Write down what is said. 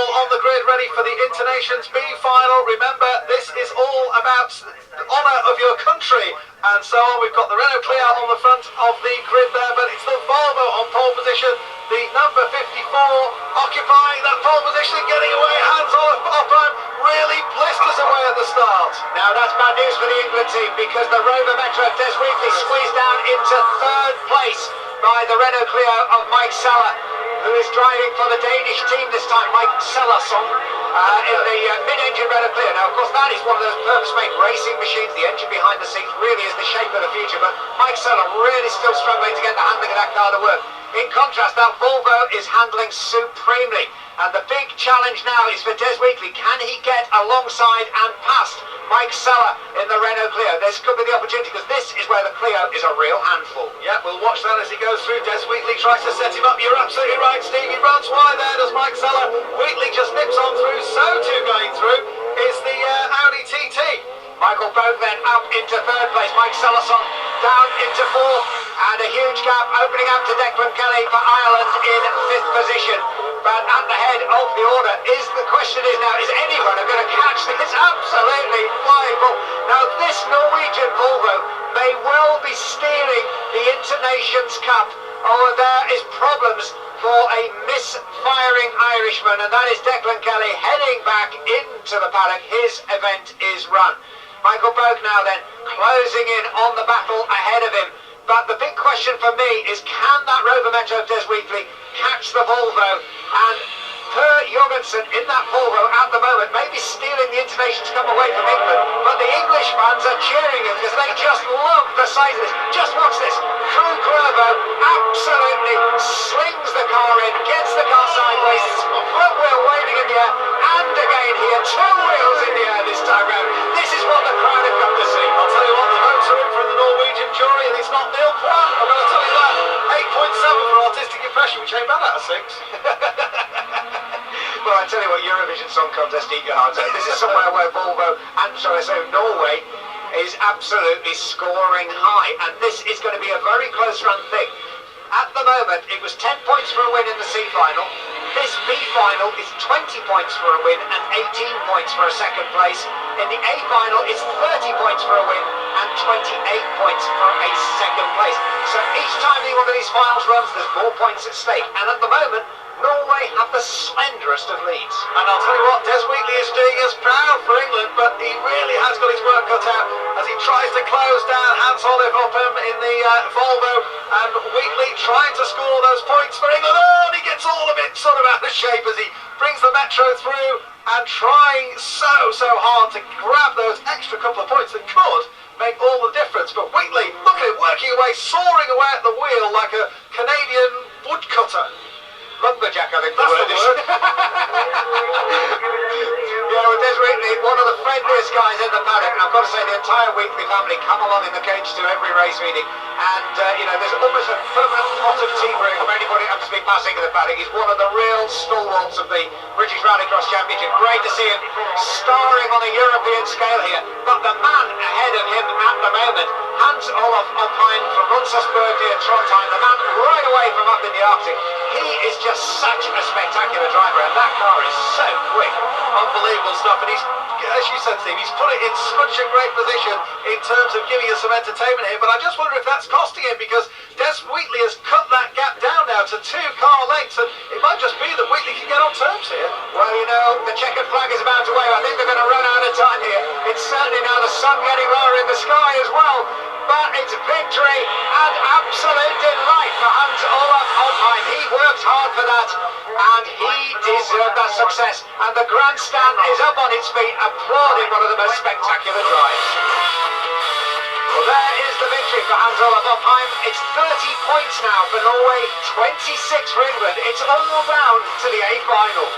all on the grid, ready for the Internations B final. Remember, this is all about the honour of your country. And so we've got the Renault Clio on the front of the grid there, but it's the Volvo on pole position. The number 54 occupying that pole position, getting away. Hans-Olof Oppheim really blisters away at the start. Now that's bad news for the England team, because the Rover Metro Des Wheatley squeezed down into third place by the Renault Clio of Mike Sella, who is driving for the Danish team this time, Mike Sellason, in the mid-engine Renault Clio. Now, of course, that is one of those purpose-made racing machines. The engine behind the scenes really is the shape of the future, but Mike Sella really still struggling to get the handling of that car to work. In contrast, that Volvo is handling supremely, and the big challenge now is for Des Wheatley. Can he get alongside and past Mike Sella in the Renault Clio? This could be the opportunity, because this is where the Clio is a real handful. Yeah, we'll watch that as he goes through. Des Wheatley tries to set him up. You're absolutely right, Steve. He runs wide there, does Mike Sella. Wheatley just nips on through. So too going through is the Audi TT. Michael Boak then up into third place. Mike Sellason down into fourth. And a huge gap opening up to Declan Kelly for Ireland in fifth position. But at the head of the order, the question is now, is anyone going to catch this absolutely flying ball? Now this Norwegian Volvo may well be stealing the Internations Cup. Oh, there is problems for a misfiring Irishman, and that is Declan Kelly heading back into the paddock. His event is run. Michael Boak now then closing in on the battle ahead of him. But the big question for me is, can that Rover Metro Des Wheatley catch the Volvo? And Per Jorgensen in that Volvo at the moment may be stealing the Internations Cup away from England, but the English fans are cheering him because they just love the sight of this. Just watch this. Drew Curvo absolutely slings the car in, gets the car sideways, front wheel waving in the air, and again here, two wheels in the air this time round. This is what the crowd have come to see. I'll tell you what, the votes are in for the Norwegian jury, and it's not nil for one. I'm going to tell you that. 8.7 for artistic impression, which ain't bad out of 6. Well, I tell you what, Eurovision Song Contest, eat your hearts out. This is somewhere where Volvo, and shall I say Norway, is absolutely scoring high, and this is going to be a very close run thing. At the moment, it was 10 points for a win in the C final. This B final is 20 points for a win and 18 points for a second place. In the A final, it's 30 points for a win and 28 points for a second place. So each time one of these finals runs, there's more points at stake. And at the moment, Norway have the slenderest of leads. And I'll tell you what, Des Wheatley is doing us proud for England, but he really has got his work cut out as he tries to close down Hans-Olof Oppheim in the Volvo, and Wheatley trying to score those points for England. Oh, and he gets all a bit sort of out of shape as he brings the Metro through and trying so hard to grab those extra couple of points that could make all the difference. But Wheatley, look at him working away, soaring away at the wheel like a Canadian woodcutter. Lumberjack, I think that's the word is. Yeah, well, Des Wheatley, one of the friendliest guys in the paddock, and I've got to say the entire Wheatley family come along in the cage to every race meeting, and there's almost a permanent pot of tea brewing for anybody who happens to be passing in the paddock. He's one of the real stalwarts of the British Rallycross Championship. Great to see him starring on a European scale here, but the man ahead of him at the moment, Hans-Olof Oppheim from Ronsarsberg near Trondheim, the man right away from up in the Arctic. He is just such a spectacular driver, and that car is so quick. Unbelievable stuff, and he's, as you said, Steve, he's put it in such a great position in terms of giving us some entertainment here, but I just wonder if that's costing him, because Des Wheatley has cut that gap down now to 2 car lengths, and it might just be that Wheatley can get on terms here. Well, the checkered flag is about to wave. I think they're going to run out of time here. It's certainly now the sun getting lower in the sky as well. But it's victory and absolute delight for Hans-Olof Oppheim. He worked hard for that, and he deserved that success. And the grandstand is up on its feet, applauding one of the most spectacular drives. Well, there is the victory for Hans-Olof Oppheim. It's 30 points now for Norway, 26 for England. It's all down to the A final.